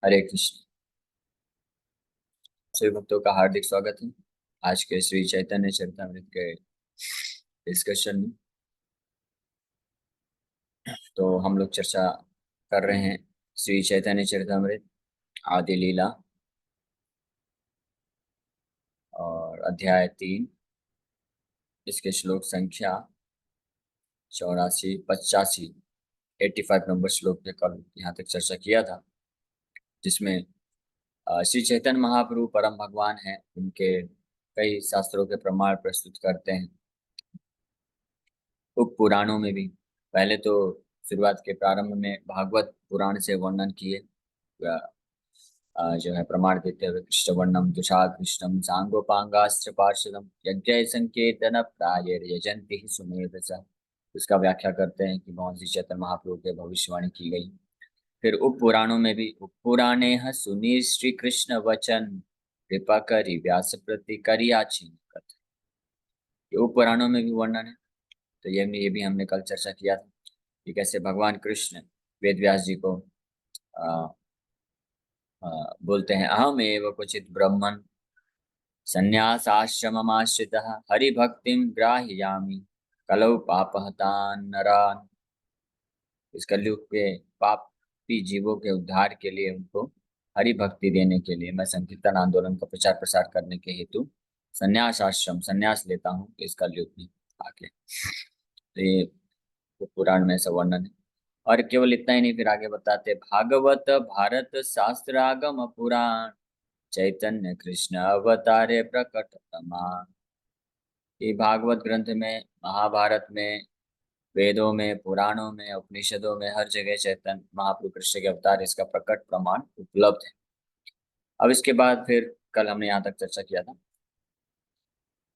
हरे कृष्ण। सभी भक्तों का हार्दिक स्वागत है आज के श्री चैतन्य चरितामृत के डिस्कशन में। तो हम लोग चर्चा कर रहे हैं श्री चैतन्य चरितामृत आदि लीला और अध्याय 3। इसके श्लोक संख्या 84 85, 85 नंबर श्लोक पे कल यहाँ तक चर्चा किया था, जिसमें श्री चैतन्य महाप्रभु परम भगवान हैं। उनके कई शास्त्रों के प्रमाण प्रस्तुत करते हैं उप पुराणों में भी। पहले तो शुरुआत के प्रारंभ में भागवत पुराण से वर्णन किए, जो है प्रमाण देते हुए कृष्ण वर्णम तुषा कृष्णम सांगोपांगास्त्र पार्षदम यज्ञ संकेतन प्राय यजंति ही सुमेध सा। उसका व्याख्या करते हैं कि भगवान श्री चैतन्य महाप्रभु के भविष्यवाणी की गई। फिर उप पुराणों में भी उप पुराणे सुनीर श्री कृष्ण वचन कृपा करी व्यास प्रति करियाचिन कथ। ये उप पुराणों में भी वर्णन है। तो ये भी हमने कल चर्चा किया था कि कैसे भगवान कृष्ण वेद व्यास जी को आ, बोलते हैं अहम एव क्वचित ब्रह्मन् संन्यासाश्रममाश्रितः हरिभक्तिं ग्राह्यामि कलौ पापहतान् नरान्। इस कलयुग के पापी जीवों के उद्धार के लिए, उनको हरि भक्ति देने के लिए मैं संकीर्तन आंदोलन का प्रचार प्रसार करने के हेतु संन्यास आश्रम संन्यास लेता हूँ इस कलयुग में आके। तो ये पुराण में ऐसा वर्णन है। और केवल इतना ही नहीं, फिर आगे बताते भागवत भारत शास्त्रागम पुराण चैतन्य कृष्ण अवतारे प्रकट प्रमाण। ये भागवत ग्रंथ में, महाभारत में, वेदों में, पुराणों में, उपनिषदों में हर जगह चैतन्य महाप्रभु कृष्ण के अवतार इसका प्रकट प्रमाण उपलब्ध है। अब इसके बाद फिर कल हमने यहाँ तक चर्चा किया था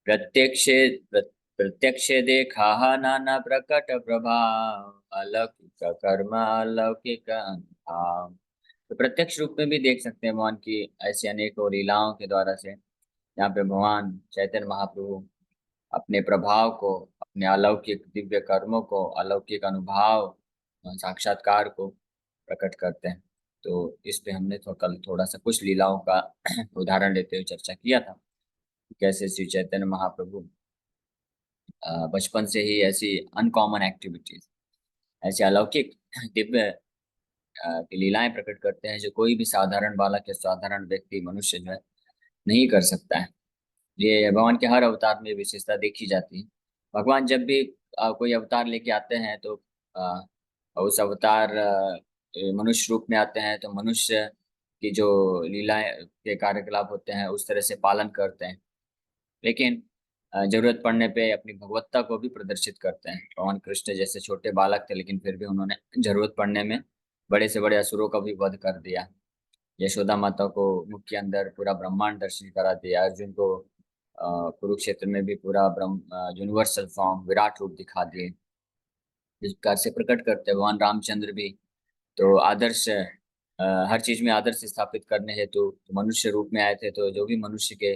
प्रत्यक्षे प्रत्यक्षे देखा नाना प्रकट प्रभाव अलौकिक कर्म अलौकिक भाव। तो प्रत्यक्ष रूप में भी देख सकते हैं भगवान की ऐसी अनेकों लीलाओं के द्वारा से, यहाँ पे भगवान चैतन्य महाप्रभु अपने प्रभाव को, अपने अलौकिक दिव्य कर्मों को, अलौकिक अनुभव साक्षात्कार को प्रकट करते हैं। तो इस पे हमने तो कल थोड़ा सा कुछ लीलाओं का उदाहरण लेते हुए चर्चा किया था। कैसे श्री चैतन्य महाप्रभु बचपन से ही ऐसी अनकॉमन एक्टिविटीज, ऐसे अलौकिक दिव्य लीलाएं प्रकट करते हैं जो कोई भी साधारण बालक या साधारण व्यक्ति मनुष्य जो है नहीं कर सकता है। ये भगवान के हर अवतार में विशेषता देखी जाती है। भगवान जब भी कोई अवतार लेके आते हैं तो अ, उस अवतार मनुष्य रूप में आते हैं तो मनुष्य की जो लीलाएं के कार्यकलाप होते हैं उस तरह से पालन करते हैं। लेकिन जरूरत पड़ने पे अपनी भगवत्ता को भी प्रदर्शित करते हैं। भगवान कृष्ण जैसे छोटे बालक थे, लेकिन फिर भी उन्होंने जरूरत पड़ने में बड़े से बड़े असुरों का भी वध कर दिया। यशोदा माता को मुख के अंदर पूरा ब्रह्मांड दर्शन करा दिया। अर्जुन को कुरुक्षेत्र में भी पूरा ब्रह्म यूनिवर्सल फॉर्म विराट रूप दिखा दिए। इस प्रकार से प्रकट करते हैं भगवान रामचंद्र भी। तो आदर्श हर चीज में आदर्श स्थापित करने हेतु तो मनुष्य रूप में आए थे। तो जो भी मनुष्य के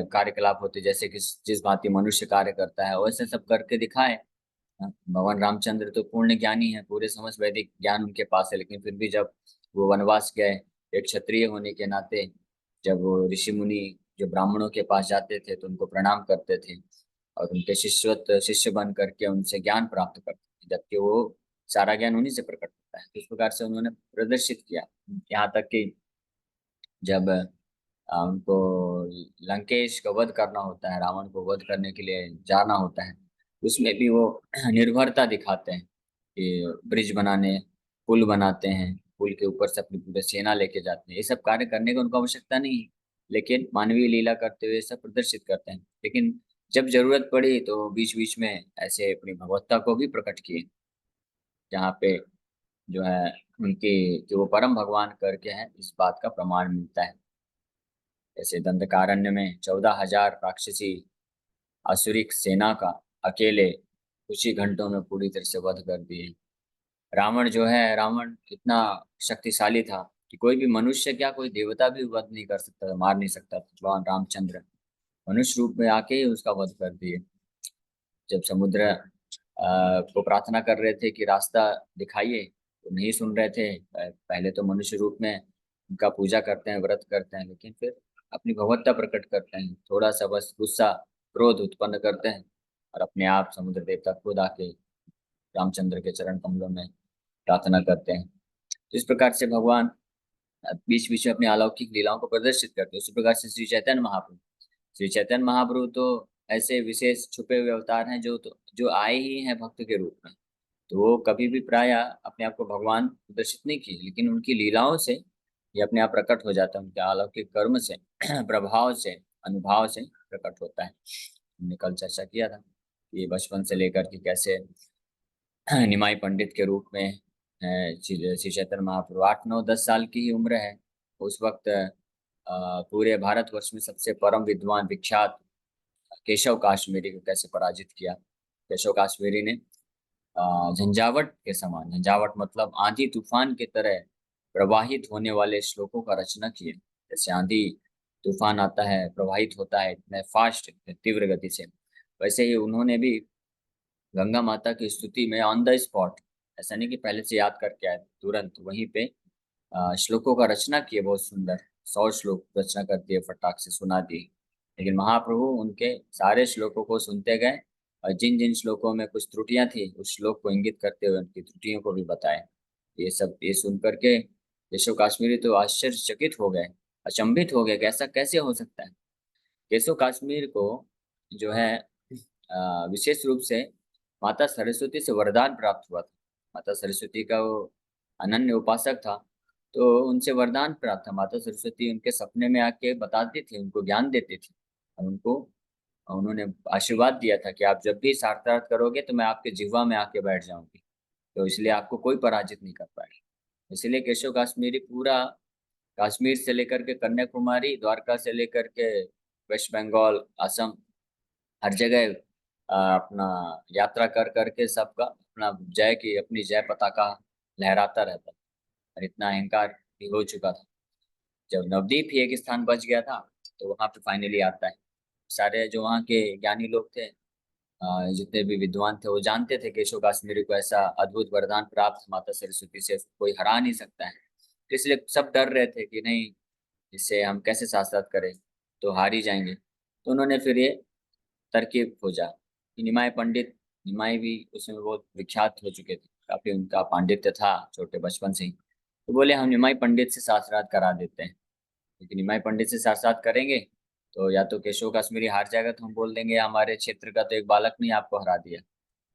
कार्यकलाप होते, जैसे कि जिस भांति मनुष्य कार्य करता है वैसे सब करके दिखाए। भगवान रामचंद्र तो पूर्ण ज्ञानी है, पूरे समस्त वैदिक ज्ञान उनके पास है, लेकिन फिर भी जब वो वनवास गए एक क्षत्रिय होने के नाते, जब वो ऋषि मुनि जो ब्राह्मणों के पास जाते थे तो उनको प्रणाम करते थे और उनके शिष्य बन करके उनसे ज्ञान प्राप्त करते थे, जबकि वो सारा ज्ञान उन्हीं से प्रकट होता है। तो इस प्रकार से उन्होंने प्रदर्शित किया। यहाँ तक कि जब उनको लंकेश का वध करना होता है, रावण को वध करने के लिए जाना होता है, उसमें भी वो निर्भरता दिखाते हैं कि ब्रिज बनाने, पुल बनाते हैं, पुल के ऊपर से अपनी पूरी सेना लेके जाते हैं। ये सब कार्य करने की उनको आवश्यकता नहीं है, लेकिन मानवीय लीला करते हुए सब प्रदर्शित करते हैं। लेकिन जब जरूरत पड़ी तो बीच बीच में ऐसे अपनी भगवत्ता को भी प्रकट किए, जहाँ पे जो है उनकी कि वो परम भगवान करके हैं इस बात का प्रमाण मिलता है। जैसे दंडकारण्य में 14,000 राक्षसी असुरिक सेना का अकेले कुछ ही घंटों में पूरी तरह से वध कर दिए। रावण जो है, रावण इतना शक्तिशाली था कि कोई भी मनुष्य क्या, कोई देवता भी वध नहीं कर सकता था, मार नहीं सकता था। भगवान रामचंद्र मनुष्य रूप में आके ही उसका वध कर दिए। जब समुद्र को प्रार्थना कर रहे थे कि रास्ता दिखाइए, वो नहीं सुन रहे थे। पहले तो मनुष्य रूप में उनका पूजा करते हैं, व्रत करते हैं, लेकिन फिर अपनी भगवत्ता प्रकट करते हैं। थोड़ा सा बस गुस्सा, क्रोध उत्पन्न करते हैं और अपने आप समुद्र देवता खुद आके रामचंद्र के चरण कमलों में प्रार्थना करते हैं। तो इस प्रकार से भगवान बीच बीच में अपनी अलौकिक लीलाओं को प्रदर्शित करते हैं। उसी प्रकार से श्री चैतन्य महाप्रभु तो ऐसे विशेष छुपे हुए अवतार हैं जो आए ही हैं भक्त के रूप में। तो वो कभी भी प्राय अपने आप को भगवान प्रदर्शित नहीं किए, लेकिन उनकी लीलाओं से ये अपने आप प्रकट हो जाता है। उनके अलौकिक कर्म से प्रभाव से, अनुभव से प्रकट होता है। हमने कल चर्चा किया था कि ये बचपन से लेकर के कैसे निमाई पंडित के रूप में श्री चैतन्य महाप्रभु 8 9 10 साल की ही उम्र है। उस वक्त पूरे भारतवर्ष में सबसे परम विद्वान विख्यात केशव काश्मीरी को कैसे पराजित किया। केशव काश्मीरी ने झंझावट के समान, झंझावट मतलब आंधी तूफान की तरह प्रवाहित होने वाले श्लोकों का रचना किए। जैसे आंधी तूफान आता है, प्रवाहित होता है इतने फास्ट, तीव्र गति से, वैसे ही उन्होंने भी गंगा माता की स्तुति में ऑन द स्पॉट, ऐसा नहीं कि पहले से याद करके आए, तुरंत वहीं पे श्लोकों का रचना किए। बहुत सुंदर 100 श्लोक रचना कर दिए, फटाक से सुना दिए। लेकिन महाप्रभु उनके सारे श्लोकों को सुनते गए और जिन जिन श्लोकों में कुछ त्रुटियां थी उस श्लोक को इंगित करते हुए उनकी त्रुटियों को भी बताए। ये सुन करके केशव काश्मीरी तो आश्चर्यचकित हो गए, अचंभित हो गए कि ऐसा कैसे हो सकता है। केशव काश्मीर को जो है विशेष रूप से माता सरस्वती से वरदान प्राप्त हुआ था। माता सरस्वती का वो अनन्य उपासक था, तो उनसे वरदान प्राप्त था। माता सरस्वती उनके सपने में आके बताती थी, उनको ज्ञान देती थी और उन्होंने आशीर्वाद दिया था कि आप जब भी साक्षात करोगे तो मैं आपके जिह्वा में आके बैठ जाऊंगी, तो इसलिए आपको कोई पराजित नहीं कर पाएगा। इसलिए केशव काश्मीरी पूरा कश्मीर से लेकर के कन्याकुमारी, द्वारका से लेकर के वेस्ट बंगाल, असम, हर जगह अपना यात्रा कर करके सबका अपना अपनी जय पताका लहराता रहता था। और इतना अहंकार भी हो चुका था। जब नवदीप ही एक स्थान बच गया था तो वहां पे फाइनली आता है। सारे जो वहाँ के ज्ञानी लोग थे, जितने भी विद्वान थे, वो जानते थे केशव काश्मीरी को ऐसा अद्भुत वरदान प्राप्त माता सरस्वती से कोई हरा नहीं सकता है। तो इसलिए सब डर रहे थे कि नहीं, इससे हम कैसे साथ करें, तो हार ही जाएंगे। तो उन्होंने फिर ये तरकीब खोजा कि निमाई भी उसमें बहुत विख्यात हो चुके थे, काफी उनका पांडित्य था छोटे बचपन से ही। तो बोले हम निमाई पंडित से शास्त्रार्थ करा देते हैं। लेकिन निमाई पंडित से शास्त्रार्थ करेंगे तो या तो केशव काश्मीरी हार जाएगा, तो हम बोल देंगे हमारे क्षेत्र का तो एक बालक ने आपको हरा दिया।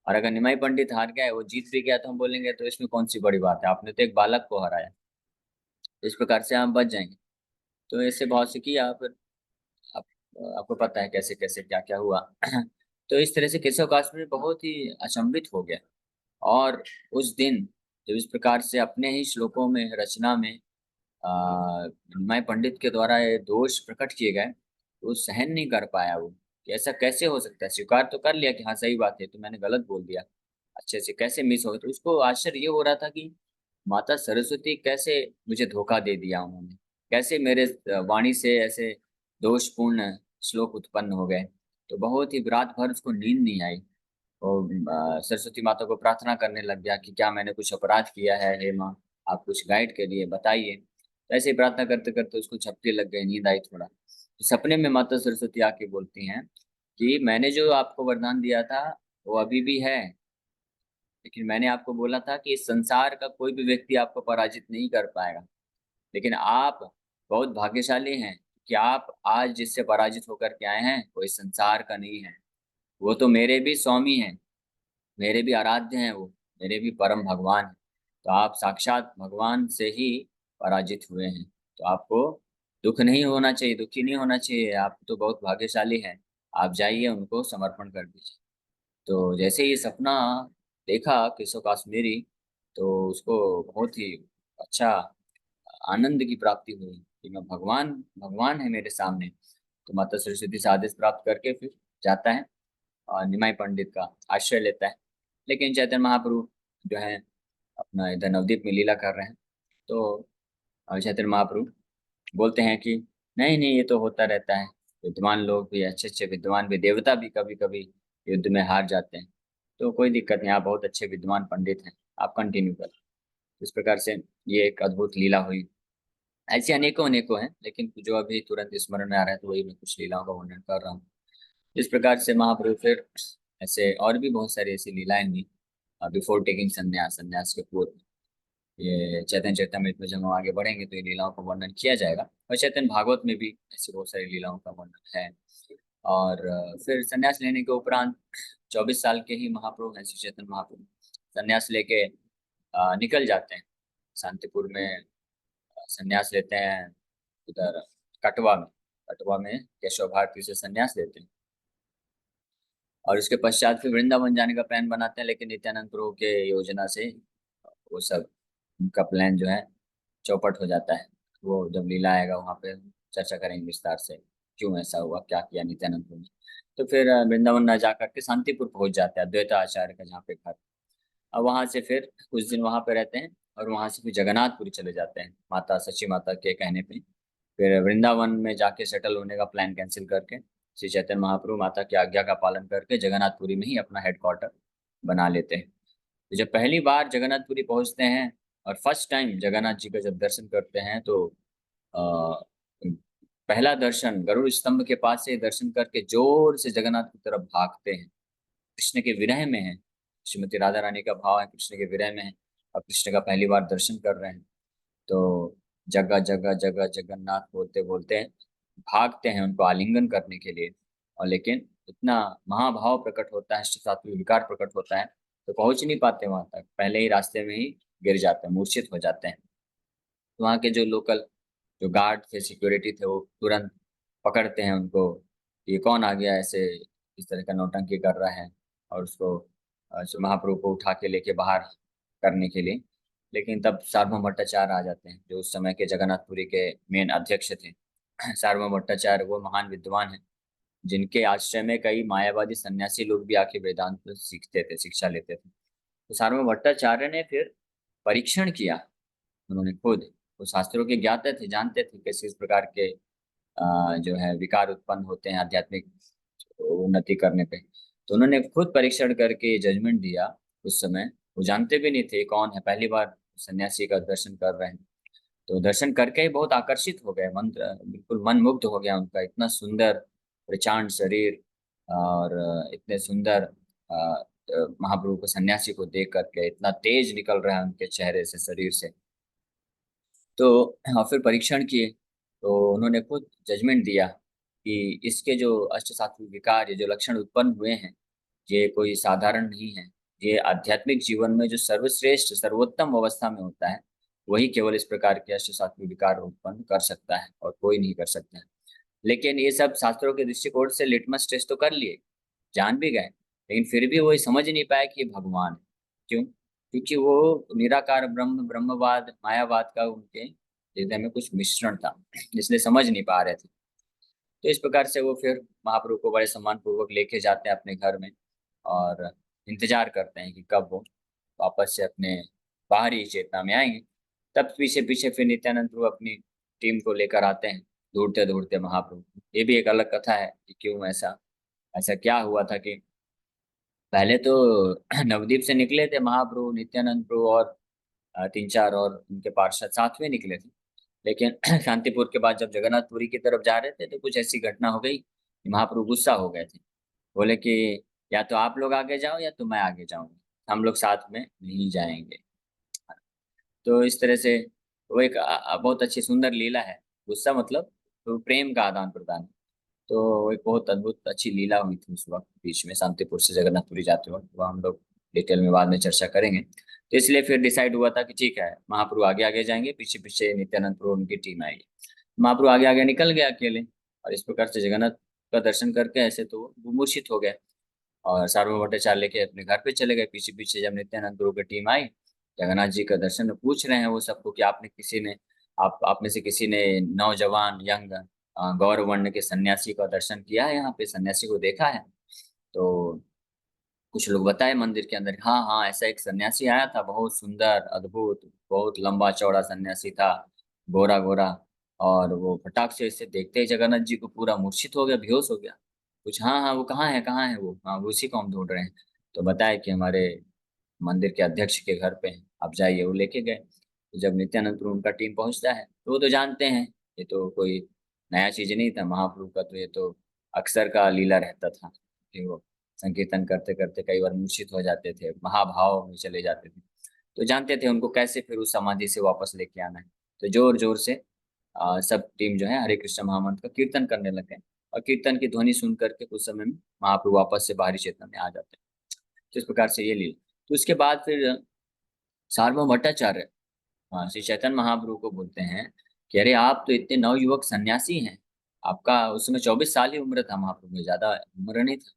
और अगर निमाई पंडित हार गया, वो जीत भी गया, तो हम बोलेंगे तो इसमें कौन सी बड़ी बात है, आपने तो एक बालक को हराया। तो इस प्रकार से हम बच जाएंगे। तो ऐसे बहुत से किया। फिर आप, आपको पता है कैसे कैसे क्या क्या हुआ। तो इस तरह से केशव काश्मीर बहुत ही अचंभित हो गया। और उस दिन जब इस प्रकार से अपने ही श्लोकों में, रचना में मैं पंडित के द्वारा ये दोष प्रकट किए गए, तो वो सहन नहीं कर पाया वो, कि ऐसा कैसे हो सकता है। स्वीकार तो कर लिया कि हाँ सही बात है, तो मैंने गलत बोल दिया, अच्छे से कैसे मिस हो गया। तो उसको आश्चर्य ये हो रहा था कि माता सरस्वती कैसे मुझे धोखा दे दिया उन्होंने, कैसे मेरे वाणी से ऐसे दोषपूर्ण श्लोक उत्पन्न हो गए। तो बहुत ही रात भर उसको नींद नहीं आई। और सरस्वती माता को प्रार्थना करने लग गया कि क्या मैंने कुछ अपराध किया है, हे माँ आप कुछ गाइड करिए, बताइए। तो ऐसे ही प्रार्थना करते करते उसको झपकी लग गई, नींद आई थोड़ा। तो सपने में माता सरस्वती आके बोलती हैं कि मैंने जो आपको वरदान दिया था वो अभी भी है, लेकिन मैंने आपको बोला था कि इस संसार का कोई भी व्यक्ति आपको पराजित नहीं कर पाएगा। लेकिन आप बहुत भाग्यशाली हैं कि आप आज जिससे पराजित होकर के आए हैं वो इस संसार का नहीं है, वो तो मेरे भी स्वामी हैं, मेरे भी आराध्य हैं, वो मेरे भी परम भगवान हैं। तो आप साक्षात भगवान से ही पराजित हुए हैं। तो आपको दुख नहीं होना चाहिए, दुखी नहीं होना चाहिए, आप तो बहुत भाग्यशाली हैं। आप जाइए उनको समर्पण कर दीजिए। तो जैसे ही सपना देखा केशव काश्मीरी, तो उसको बहुत ही अच्छा आनंद की प्राप्ति हुई कि मैं भगवान, भगवान है मेरे सामने। तो माता सरस्वती से आदेश प्राप्त करके फिर जाता है और निमाई पंडित का आश्रय लेता है। लेकिन चैतन्य महाप्रभु जो है अपना इधर नवद्वीप में लीला कर रहे हैं। तो चैतन्य महाप्रभु बोलते हैं कि नहीं नहीं, ये तो होता रहता है, विद्वान लोग भी, अच्छे अच्छे विद्वान भी, देवता भी कभी कभी युद्ध में हार जाते हैं। तो कोई दिक्कत नहीं, आप बहुत अच्छे विद्वान पंडित हैं, आप कंटिन्यू करें। इस प्रकार से ये एक अद्भुत लीला हुई। ऐसी अनेकों अनेकों हैं, लेकिन जो अभी तुरंत स्मरण में आ रहा है तो वही मैं कुछ लीलाओं का वर्णन कर रहा हूँ। इस प्रकार से महाप्रभु फिर ऐसे और भी बहुत सारी ऐसी लीलाएं हुई बिफोर टेकिंग संन्यास, संन्यास के पूर्व। ये चैतन्य चरितमृत में जब हम आगे बढ़ेंगे तो ये लीलाओं का वर्णन किया जाएगा, और चैतन्य भागवत में भी ऐसी बहुत सारी लीलाओं का वर्णन है। और फिर संन्यास लेने के उपरांत 24 साल के ही महाप्रभु हैं श्री चैतन्य महाप्रभु संन्यास लेके निकल जाते हैं शांतिपुर में। संन्यास लेते हैं उधर कटवा में। कटवा में केशव भारती से संन्यास लेते हैं, और उसके पश्चात फिर वृंदावन जाने का प्लान बनाते हैं, लेकिन नित्यानंद प्रभु के योजना से वो सब, उनका प्लान जो है चौपट हो जाता है। वो जब लीला आएगा वहां पे चर्चा करेंगे विस्तार से, क्यों ऐसा हुआ, क्या किया नित्यानंद प्रभु ने। तो फिर वृंदावन न जाकर के शांतिपुर पहुंच जाते हैं, अद्वैत आचार्य का जहाँ पे घर। अब वहां से फिर कुछ दिन वहां पे रहते हैं, और वहां से फिर जगन्नाथपुरी चले जाते हैं माता सची माता के कहने पे। फिर वृंदावन में जाके सेटल होने का प्लान कैंसिल करके श्री चैतन्य महाप्रभु माता की आज्ञा का पालन करके जगन्नाथपुरी में ही अपना हेडक्वार्टर बना लेते हैं। तो जब पहली बार जगन्नाथपुरी पहुंचते हैं और फर्स्ट टाइम जगन्नाथ जी का जब दर्शन करते हैं, तो आ, पहला दर्शन गरुड़ स्तंभ के पास से दर्शन करके जोर से जगन्नाथ की तरफ भागते हैं। कृष्ण के विरह में है, श्रीमती राधा रानी का भाव है कृष्ण के विरह में है, और कृष्ण का पहली बार दर्शन कर रहे हैं। तो जगह जगह जगह जगन्नाथ बोलते बोलते भागते हैं उनको आलिंगन करने के लिए। और लेकिन इतना महाभाव प्रकट होता है, सात्विक विकार प्रकट होता है, तो पहुंच नहीं पाते वहां तक, पहले ही रास्ते में ही गिर जाते हैं, मूर्छित हो जाते हैं। तो वहाँ के जो लोकल जो गार्ड थे, सिक्योरिटी थे, वो तुरंत पकड़ते हैं उनको। ये कौन आ गया ऐसे इस तरह का नौटंकी कर रहा है, और उसको महाप्रभु को उठा के लेके बाहर करने के लिए। लेकिन तब सार्वभौम भट्टाचार्य आ जाते हैं, जो उस समय के जगन्नाथपुरी के मेन अध्यक्ष थे। सार्वभौम भट्टाचार्य वो महान विद्वान हैं, जिनके आश्रय में कई मायावादी सन्यासी लोग भी आके वेदांत सीखते थे, शिक्षा लेते थे। तो सार्वभौम भट्टाचार्य ने फिर परीक्षण किया। उन्होंने खुद, वो शास्त्रों के ज्ञाता थे, जानते थे किस किस प्रकार के जो है विकार उत्पन्न होते हैं आध्यात्मिक उन्नति करने पे। तो उन्होंने खुद परीक्षण करके जजमेंट दिया। उस समय वो जानते भी नहीं थे कौन है, पहली बार सन्यासी का दर्शन कर रहे हैं। तो दर्शन करके ही बहुत आकर्षित हो गए, मंत्र बिल्कुल मन मुग्ध हो गया उनका। इतना सुंदर प्रचांड शरीर, और इतने सुंदर महाप्रभु को सन्यासी को देख करके इतना तेज निकल रहा है उनके चेहरे से, शरीर से। तो हाँ, फिर परीक्षण किए, तो उन्होंने खुद जजमेंट दिया कि इसके जो अष्ट सात्विक विकार, ये जो लक्षण उत्पन्न हुए हैं, ये कोई साधारण नहीं है। ये आध्यात्मिक जीवन में जो सर्वश्रेष्ठ सर्वोत्तम अवस्था में होता है, वही केवल इस प्रकार के अष्ट सात्विक विकार उत्पन्न कर सकता है, और कोई नहीं कर सकता है। लेकिन ये सब शास्त्रों के दृष्टिकोण से लिटमस टेस्ट तो कर लिए, जान भी गए, लेकिन फिर भी वो ये समझ नहीं पाए कि ये भगवान है। क्यों? क्योंकि वो निराकार ब्रह्म, ब्रह्मवाद, मायावाद का उनके हृदय में कुछ मिश्रण था, इसलिए समझ नहीं पा रहे थे। तो इस प्रकार से वो फिर महाप्रभु को बड़े सम्मान पूर्वक लेके जाते हैं अपने घर में, और इंतजार करते हैं कि कब वो वापस से अपने बाहरी चेतना में आएंगे। तब पीछे पीछे फिर नित्यानंद प्रभु अपनी टीम को लेकर आते हैं, ढूंढते ढूंढते महाप्रभु। ये भी एक अलग कथा है कि क्यों ऐसा, ऐसा क्या हुआ था कि पहले तो नवद्वीप से निकले थे महाप्रभु, नित्यानंद प्रभु और तीन चार और उनके पार्षद साथ में निकले थे। लेकिन शांतिपुर के बाद जब जगन्नाथपुरी की तरफ जा रहे थे, तो कुछ ऐसी घटना हो गई कि महाप्रभु गुस्सा हो गए थे। बोले कि या तो आप लोग आगे जाओ या तो मैं आगे जाऊंगा, हम लोग साथ में नहीं जाएंगे। तो इस तरह से वो एक बहुत अच्छी सुंदर लीला है। गुस्सा मतलब तो प्रेम का आदान प्रदान। तो वो एक बहुत अद्भुत अच्छी लीला हुई थी उस वक्त बीच में, शांतिपुर से जगन्नाथपुरी जाते वक्त। वो हम लोग डिटेल में बाद में चर्चा करेंगे। तो इसलिए फिर डिसाइड हुआ था कि ठीक है, महाप्रभु आगे आगे जाएंगे, पीछे पीछे नित्यानंद प्रभु उनकी टीम आएगी। महाप्रभु आगे आगे निकल गया अकेले, और इस प्रकार से जगन्नाथ का दर्शन करके ऐसे तो वो मूर्छित हो गए, और सार्वभौम भट्टाचार्य लेके अपने घर पे चले गए। पीछे पीछे जब नित्यानंद गुरु की टीम आई, जगन्नाथ जी का दर्शन पूछ रहे हैं वो सबको कि आपने किसी ने, आप में से किसी ने नौजवान यंग गौर वर्ण के सन्यासी का दर्शन किया है, यहाँ पे सन्यासी को देखा है? तो कुछ लोग बताए मंदिर के अंदर, हाँ हाँ ऐसा एक सन्यासी आया था, बहुत सुंदर अद्भुत, बहुत लंबा चौड़ा सन्यासी था, गोरा गोरा। और वो फटाक से इसे देखते ही जगन्नाथ जी को पूरा मूर्छित हो गया, बेहोश हो गया। कुछ हाँ हाँ वो कहाँ है वो, हाँ वो उसी को हम ढूंढ रहे हैं। तो बताया कि हमारे मंदिर के अध्यक्ष के घर पे हैं। आप जाइए। वो लेके गए। तो जब नित्यानंद प्रभु उनका टीम पहुंचता है तो वो तो जानते हैं ये तो कोई नया चीज नहीं था महाप्रभु का, तो ये तो अक्सर का लीला रहता था कि वो संकीर्तन करते करते कई बार मूर्छित हो जाते थे, महाभाव में चले जाते थे। तो जानते थे उनको कैसे फिर उस समाधि से वापस लेके आना है। तो जोर जोर से सब टीम जो है हरे कृष्ण महामंत्र का कीर्तन करने लगे। और कीर्तन की ध्वनि सुन करके कुछ समय में महाप्रभु वापस से बाहरी चेतना में आ जाते हैं। तो इस प्रकार से ये लीला। तो उसके बाद फिर सार्वभौम भट्टाचार्य श्री चैतन्य महाप्रभु को बोलते हैं कि अरे आप तो इतने नवयुवक सन्यासी हैं। आपका उस समय 24 साल ही उम्र था, महाप्रभु में ज्यादा उम्र नहीं था।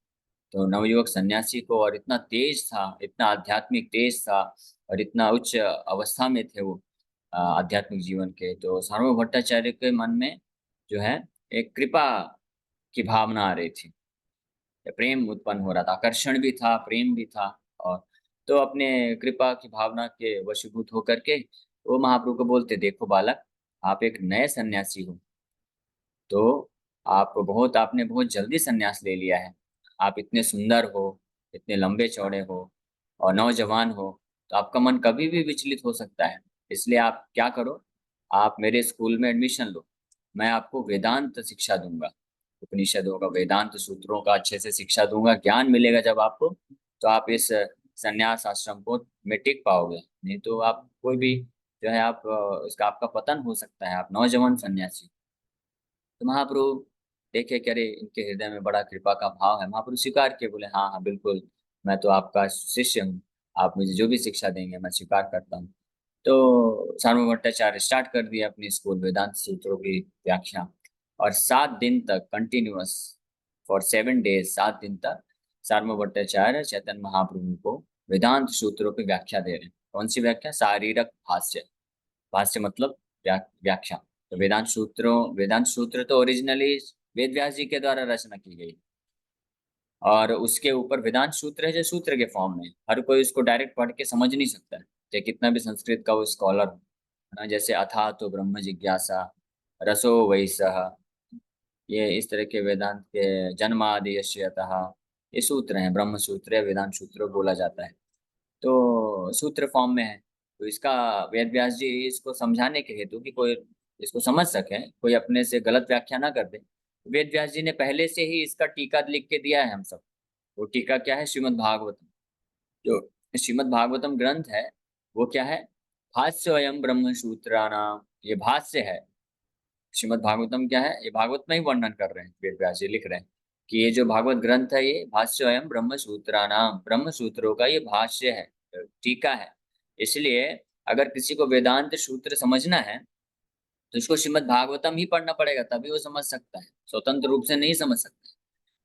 तो नवयुवक सन्यासी को, और इतना तेज था, इतना आध्यात्मिक तेज था, और इतना उच्च अवस्था में थे वो आध्यात्मिक जीवन के। तो सार्वभौम भट्टाचार्य के मन में जो है एक कृपा की भावना आ रही थी, प्रेम उत्पन्न हो रहा था, आकर्षण भी था, प्रेम भी था। और तो अपने कृपा की भावना के वशीभूत होकर के वो महाप्रभु को बोलते, देखो बालक, आप एक नए सन्यासी हो, तो आपने बहुत जल्दी सन्यास ले लिया है। आप इतने सुंदर हो, इतने लंबे चौड़े हो, और नौजवान हो, तो आपका मन कभी भी विचलित हो सकता है। इसलिए आप क्या करो, आप मेरे स्कूल में एडमिशन लो। मैं आपको वेदांत शिक्षा दूंगा, उपनिषदों का, वेदांत सूत्रों का अच्छे से शिक्षा दूंगा। ज्ञान मिलेगा जब आपको, तो आप इस संन्यास आश्रम को में टिक पाओगे। नहीं तो आप कोई भी जो है आप इसका आपका पतन हो सकता है। आप नौजवान सन्यासी। तो महाप्रभु देखे कि अरे इनके हृदय में बड़ा कृपा का भाव है। महाप्रभु स्वीकार किए, बोले हाँ हाँ बिल्कुल, मैं तो आपका शिष्य हूँ, आप मुझे जो भी शिक्षा देंगे मैं स्वीकार करता हूँ। तो सार्वभौम भट्टाचार्य स्टार्ट कर दिया अपनी स्कूल वेदांत सूत्रों की व्याख्या। और 7 दिन तक कंटिन्यूअस, फॉर 7 डेज, 7 दिन तक सार्वभौम भट्टाचार्य चैतन्य महाप्रभु को वेदांत सूत्रों की व्याख्या दे रहे हैं। कौन सी व्याख्या? शारीरक भाष्य। भाष्य मतलब व्याख्या। तो वेदांत सूत्र तो ओरिजिनली वेद व्यास जी के द्वारा रचना की गई, और उसके ऊपर वेदांत सूत्र है जो सूत्र के फॉर्म में। हर कोई उसको डायरेक्ट पढ़ के समझ नहीं सकता है, चाहे कितना भी संस्कृत का वो स्कॉलर हो। है ना, जैसे अथा तो ब्रह्म जिज्ञासा, रसो वै सह, ये इस तरह के वेदांत के जन्मादि यस्यतः, ये सूत्र हैं, ब्रह्म सूत्र या वेदांत सूत्र बोला जाता है। तो सूत्र फॉर्म में है। तो इसका वेद व्यास जी इसको समझाने के हेतु कि कोई इसको समझ सके, कोई अपने से गलत व्याख्या ना कर दे, वेद व्यास जी ने पहले से ही इसका टीका लिख के दिया है हम सब। वो टीका क्या है? श्रीमद् भागवतम। जो श्रीमद् भागवतम ग्रंथ है वो क्या है? भाष्य अयम ब्रह्म सूत्राणाम, ये भाष्य है। श्रीमद् भागवतम क्या है? ये भागवत में ही वर्णन कर रहे हैं, वेद व्यास जी लिख रहे हैं कि ये जो भागवत ग्रंथ है ये भाष्य अयम ब्रह्म सूत्राणाम, ब्रह्म सूत्रों का ये भाष्य है, टीका है। इसलिए अगर किसी को वेदांत सूत्र समझना है तो इसको श्रीमद् भागवतम ही पढ़ना पड़ेगा, तभी वो समझ सकता है, स्वतंत्र रूप से नहीं समझ सकता है।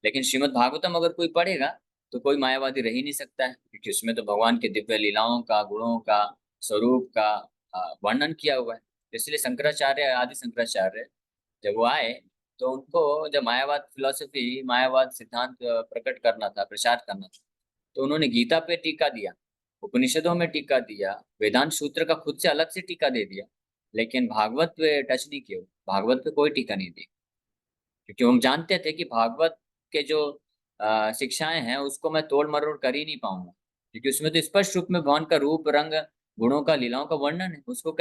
लेकिन श्रीमद् भागवतम अगर कोई पढ़ेगा तो कोई मायावादी रह ही नहीं सकता है, क्योंकि उसमें तो भगवान के दिव्य लीलाओं का, गुणों का, स्वरूप का वर्णन किया हुआ है। इसलिए शंकराचार्य, आदि शंकराचार्य जब वो आए, तो उनको जब मायावाद फिलोसफी, मायावाद सिद्धांत प्रकट करना था, प्रचार करना था, तो उन्होंने गीता पे टीका दिया, उपनिषदों में टीका दिया, वेदांत सूत्र का खुद से अलग से टीका दे दिया। लेकिन भागवत पे टच नहीं किया, भागवत पे कोई टीका नहीं दी। क्योंकि हम जानते थे कि भागवत के जो शिक्षाएं हैं उसको मैं तोड़ मरोड़ कर ही नहीं पाऊंगा, क्योंकि उसमें तो स्पष्ट रूप में भगवान का रूप, रंग, गुणों का, लीलाओं का वर्णन है। उसको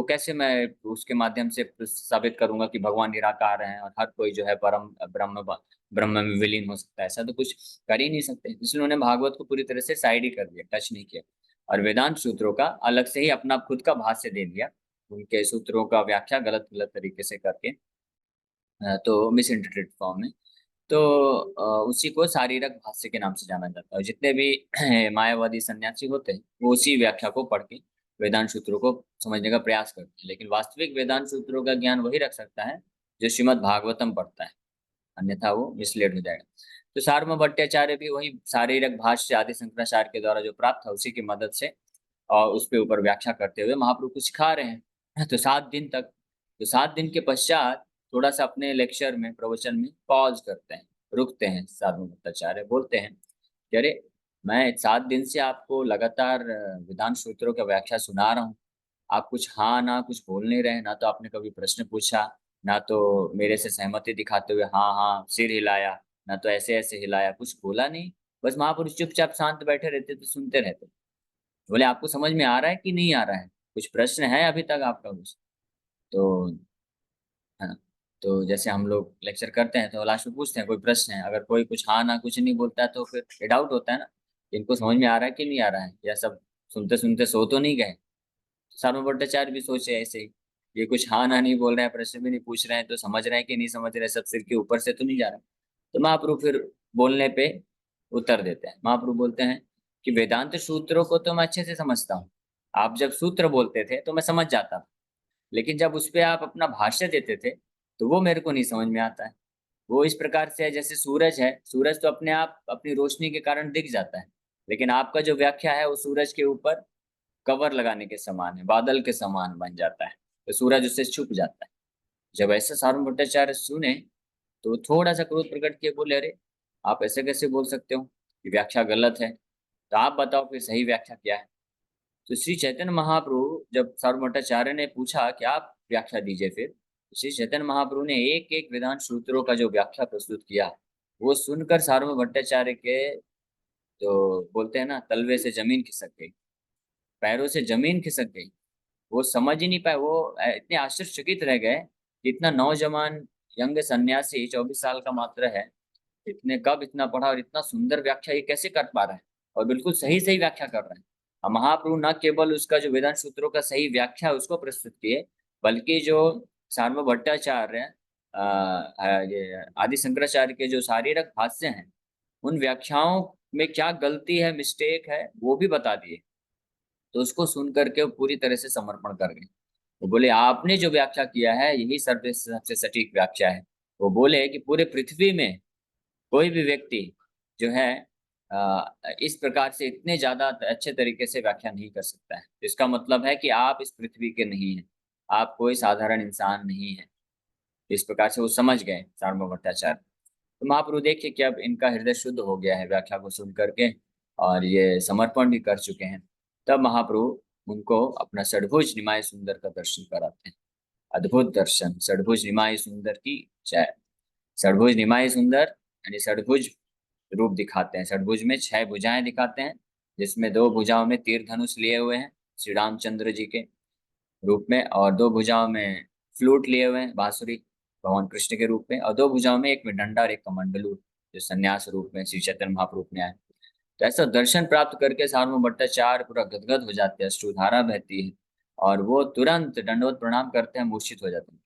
कैसे मैं उसके माध्यम से साबित करूंगा कि भगवान निराकार हैं और हर कोई जो है परम ब्रह्म ब्रह्म में विलीन हो सकता है? ऐसा तो कुछ कर ही नहीं सकते। इसलिए उन्होंने भागवत को पूरी तरह से साइड ही कर दिया, टच नहीं किया। और वेदांत सूत्रों का अलग से ही अपना खुद का भाष्य दे दिया, उनके सूत्रों का व्याख्या गलत गलत तरीके से करके, तो मिस इंटरप्रेट फॉर्म में। तो उसी को शारीरक भाष्य के नाम से जाना जाता है। और जितने भी मायावादी सन्यासी होते हैं वो उसी व्याख्या को पढ़ के वेदांत सूत्रों को समझने का प्रयास करते हैं। लेकिन वास्तविक वेदांत सूत्रों का ज्ञान वही रख सकता है जो श्रीमद् भागवतम पढ़ता है, अन्यथा वो मिसलेड हो जाएगा। तो सार्वभौम भट्टाचार्य भी वही शारीरक भाष्य आदि शंकराचार्य के द्वारा जो प्राप्त था उसी की मदद से और उस पे ऊपर व्याख्या करते हुए महाप्रभु को सिखा रहे हैं। तो 7 दिन तक, तो 7 दिन के पश्चात थोड़ा सा अपने लेक्चर में, प्रवचन में पॉज करते हैं, रुकते हैं। साधु भट्टाचार्य बोलते हैं कि अरे मैं 7 दिन से आपको लगातार वेदांत सूत्रों का व्याख्या सुना रहा हूँ, आप कुछ हाँ ना कुछ बोल नहीं रहे, ना तो आपने कभी प्रश्न पूछा, ना तो मेरे से सहमति दिखाते हुए हाँ हाँ सिर हिलाया, ना तो ऐसे ऐसे हिलाया, कुछ बोला नहीं। बस महापुरुष चुपचाप शांत बैठे रहते तो सुनते रहते। बोले आपको समझ में आ रहा है कि नहीं आ रहा है, कुछ प्रश्न है अभी तक आपका कुछ? तो हाँ, तो जैसे हम लोग लेक्चर करते हैं तो लास्ट में पूछते हैं कोई प्रश्न है, अगर कोई कुछ हाँ ना कुछ नहीं बोलता है तो फिर ये डाउट होता है ना कि इनको समझ में आ रहा है कि नहीं आ रहा है, या सब सुनते सुनते सो तो नहीं गए। सार्वभौम भट्टाचार्य भी सोचे ऐसे ही, ये कुछ हाँ ना नहीं बोल रहे हैं, प्रश्न भी नहीं पूछ रहे हैं, तो समझ रहे हैं कि नहीं समझ रहे हैं, सब सिर के ऊपर से तो नहीं जा रहा। तो महाप्रभु फिर बोलने पे उत्तर देते हैं। महाप्रभु बोलते हैं कि वेदांत सूत्रों को तो मैं अच्छे से समझता हूँ, आप जब सूत्र बोलते थे तो मैं समझ जाता था, लेकिन जब उस पे आप अपना भाष्य देते थे तो वो मेरे को नहीं समझ में आता है। वो इस प्रकार से है जैसे सूरज है, सूरज तो अपने आप अपनी रोशनी के कारण दिख जाता है, लेकिन आपका जो व्याख्या है वो सूरज के ऊपर कवर लगाने के समान है, बादल के समान बन जाता है, तो सूरज उससे छुप जाता है। जब ऐसा सार्वभौम भट्टाचार्य सुने तो थोड़ा सा क्रोध प्रकट किए, बोले अरे आप ऐसे कैसे बोल सकते हो, ये व्याख्या गलत है, तो आप बताओ फिर सही व्याख्या क्या है। तो श्री चैतन्य महाप्रभु जब सार्वभौम भट्टाचार्य ने पूछा कि आप व्याख्या दीजिए, फिर श्री चैतन्य महाप्रभु ने एक एक वेदांत सूत्रों का जो व्याख्या प्रस्तुत किया, वो सुनकर सार्वभौम भट्टाचार्य के जो बोलते हैं ना तलवे से जमीन खिसक गई, पैरों से जमीन खिसक गई। वो समझ ही नहीं पाए, वो इतने आश्चर्यचकित रह गए कि इतना नौजवान यंग सन्यासी 24 साल का मात्र है, इतने कब इतना पढ़ा और इतना सुंदर व्याख्या ये कैसे कर पा रहा है, और बिल्कुल सही सही व्याख्या कर रहे हैं। और महाप्रभु न केवल उसका जो वेदांत सूत्रों का सही व्याख्या है उसको प्रस्तुत किए, बल्कि जो सार्वभौम भट्टाचार्य ये आदि शंकराचार्य के जो शारीरक भाष्य हैं, उन व्याख्याओं में क्या गलती है, मिस्टेक है, वो भी बता दिए। तो उसको सुन करके वो पूरी तरह से समर्पण कर गए। वो बोले आपने जो व्याख्या किया है यही सर्व सबसे सटीक व्याख्या है। वो बोले कि पूरे पृथ्वी में कोई भी व्यक्ति जो है इस प्रकार से इतने ज्यादा अच्छे तरीके से व्याख्या नहीं कर सकता है। इसका मतलब है कि आप इस पृथ्वी के नहीं हैं, आप कोई साधारण इंसान नहीं है। इस प्रकार से वो समझ गए सार्वभौम भट्टाचार्य। तो महाप्रभु देखिए कि अब इनका हृदय शुद्ध हो गया है व्याख्या को सुन करके, और ये समर्पण भी कर चुके हैं। तब महाप्रभु उनको अपना षड्भुज निमाय सुंदर का दर्शन कराते हैं। अद्भुत दर्शन, षड्भुज निमाय सुंदर की जय। षड्भुज निमाय सुंदर यानी षड्भुज रूप दिखाते हैं, षड्भुज में 6 भुजाएं दिखाते हैं, जिसमें 2 भुजाओं में तीर धनुष लिए हुए हैं श्री रामचंद्र जी के रूप में, और 2 भुजाओं में फ्लूट लिए हुए हैं बांसुरी भगवान कृष्ण के रूप में, और 2 भुजाओं में एक में डंडा और एक कमंडलू जो संन्यास रूप में श्री चैतन्य महाप्रभु में आए। तो ऐसा दर्शन प्राप्त करके सार्वभौम भट्टाचार्य पूरा गदगद हो जाते हैं, अश्रुधारा बहती है, और वो तुरंत दंडवत प्रणाम करते हैं, मूर्छित हो जाते हैं।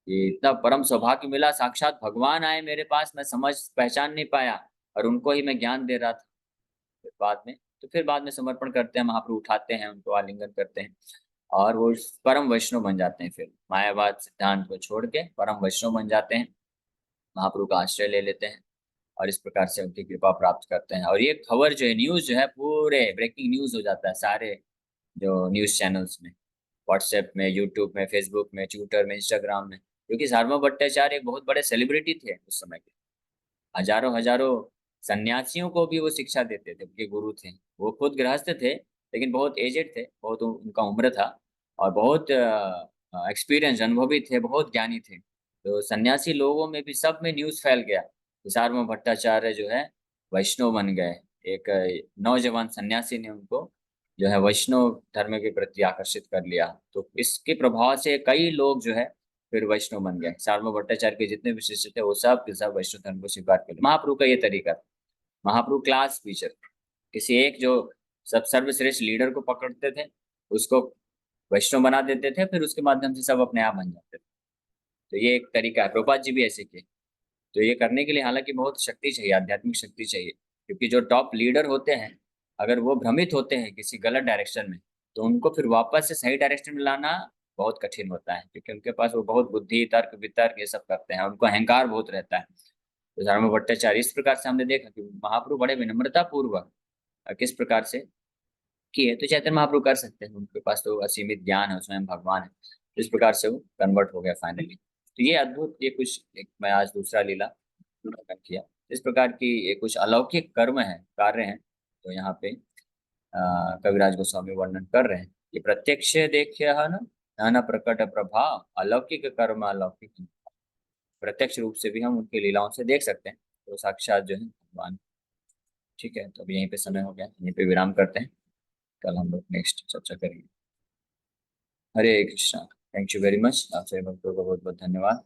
ये इतना परम सौभाग्य मिला, साक्षात भगवान आए मेरे पास, मैं समझ पहचान नहीं पाया और उनको ही मैं ज्ञान दे रहा था। फिर बाद में समर्पण करते हैं, महाप्रभु उठाते हैं, उनको आलिंगन करते हैं, और वो परम वैष्णव बन जाते हैं। फिर मायावाद सिद्धांत को छोड़ के परम वैष्णव बन जाते हैं, महाप्रभु का आश्रय ले लेते हैं, और इस प्रकार से उनकी कृपा प्राप्त करते हैं। और ये खबर जो है, न्यूज जो है, पूरे ब्रेकिंग न्यूज हो जाता है सारे जो न्यूज चैनल्स में, व्हाट्सएप में, यूट्यूब में, फेसबुक में, ट्विटर में, इंस्टाग्राम में, क्योंकि सार्वभौम भट्टाचार्य एक बहुत बड़े सेलिब्रिटी थे उस समय के। हजारों हजारों सन्यासियों को भी वो शिक्षा देते थे, उनके गुरु थे। वो खुद गृहस्थ थे, लेकिन बहुत एजेड थे, बहुत उनका उम्र था, और बहुत एक्सपीरियंस अनुभवी थे, बहुत ज्ञानी थे। तो सन्यासी लोगों में भी सब में न्यूज़ फैल गया कि सार्वभौम भट्टाचार्य जो है वैष्णव बन गए। एक नौजवान सन्यासी ने उनको जो है वैष्णव धर्म के प्रति आकर्षित कर लिया। तो इसके प्रभाव से कई लोग जो है फिर वैष्णव बन गए। सार्वभौम भट्टाचार्य के जितने भी शिष्य थे वो सब के सब वैष्णव धर्म को स्वीकार कर लिया। महाप्रभु का ये तरीका था। महाप्रभु क्लास टीचर, किसी एक जो सब सर्वश्रेष्ठ लीडर को पकड़ते थे, उसको वैष्णव बना देते थे, फिर उसके माध्यम से सब अपने आप बन जाते थे। तो ये एक तरीका है, प्रभुपाद जी भी ऐसे किए। तो ये करने के लिए हालांकि बहुत शक्ति चाहिए, आध्यात्मिक शक्ति चाहिए, क्योंकि जो टॉप लीडर होते हैं अगर वो भ्रमित होते हैं किसी गलत डायरेक्शन में, तो उनको फिर वापस से सही डायरेक्शन में लाना बहुत कठिन होता है, क्योंकि उनके पास वो बहुत बुद्धि, तर्क वितर्क ये सब करते हैं, उनको अहंकार बहुत रहता है। तो धर्म भट्टाचार्य इस प्रकार से हमने देखा कि महाप्रभु बड़े विनम्रता पूर्वक किस प्रकार से किए, तो चैतन्य महाप्रभु कर सकते हैं, उनके पास तो असीमित ज्ञान है, स्वयं भगवान है। तो इस प्रकार से वो कन्वर्ट हो गया फाइनली। तो ये अद्भुत, ये कुछ एक मैं आज दूसरा लीला वर्णन किया। इस प्रकार की ये कुछ अलौकिक कर्म है, कार्य हैं, तो यहाँ पे कविराज गोस्वामी वर्णन कर रहे हैं। ये प्रत्यक्ष देखिए है ना, नाना प्रकट प्रभाव अलौकिक कर्म अलौकिक। प्रत्यक्ष रूप से भी हम उनकी लीलाओं से देख सकते हैं, तो साक्षात जो है भगवान। ठीक है, तो अभी यहीं पे समय हो गया, यहीं पे विराम करते हैं। कल हम लोग नेक्स्ट चर्चा करेंगे। Hare Krishna. Thank you very much. आप सभी भक्तों को बहुत बहुत धन्यवाद।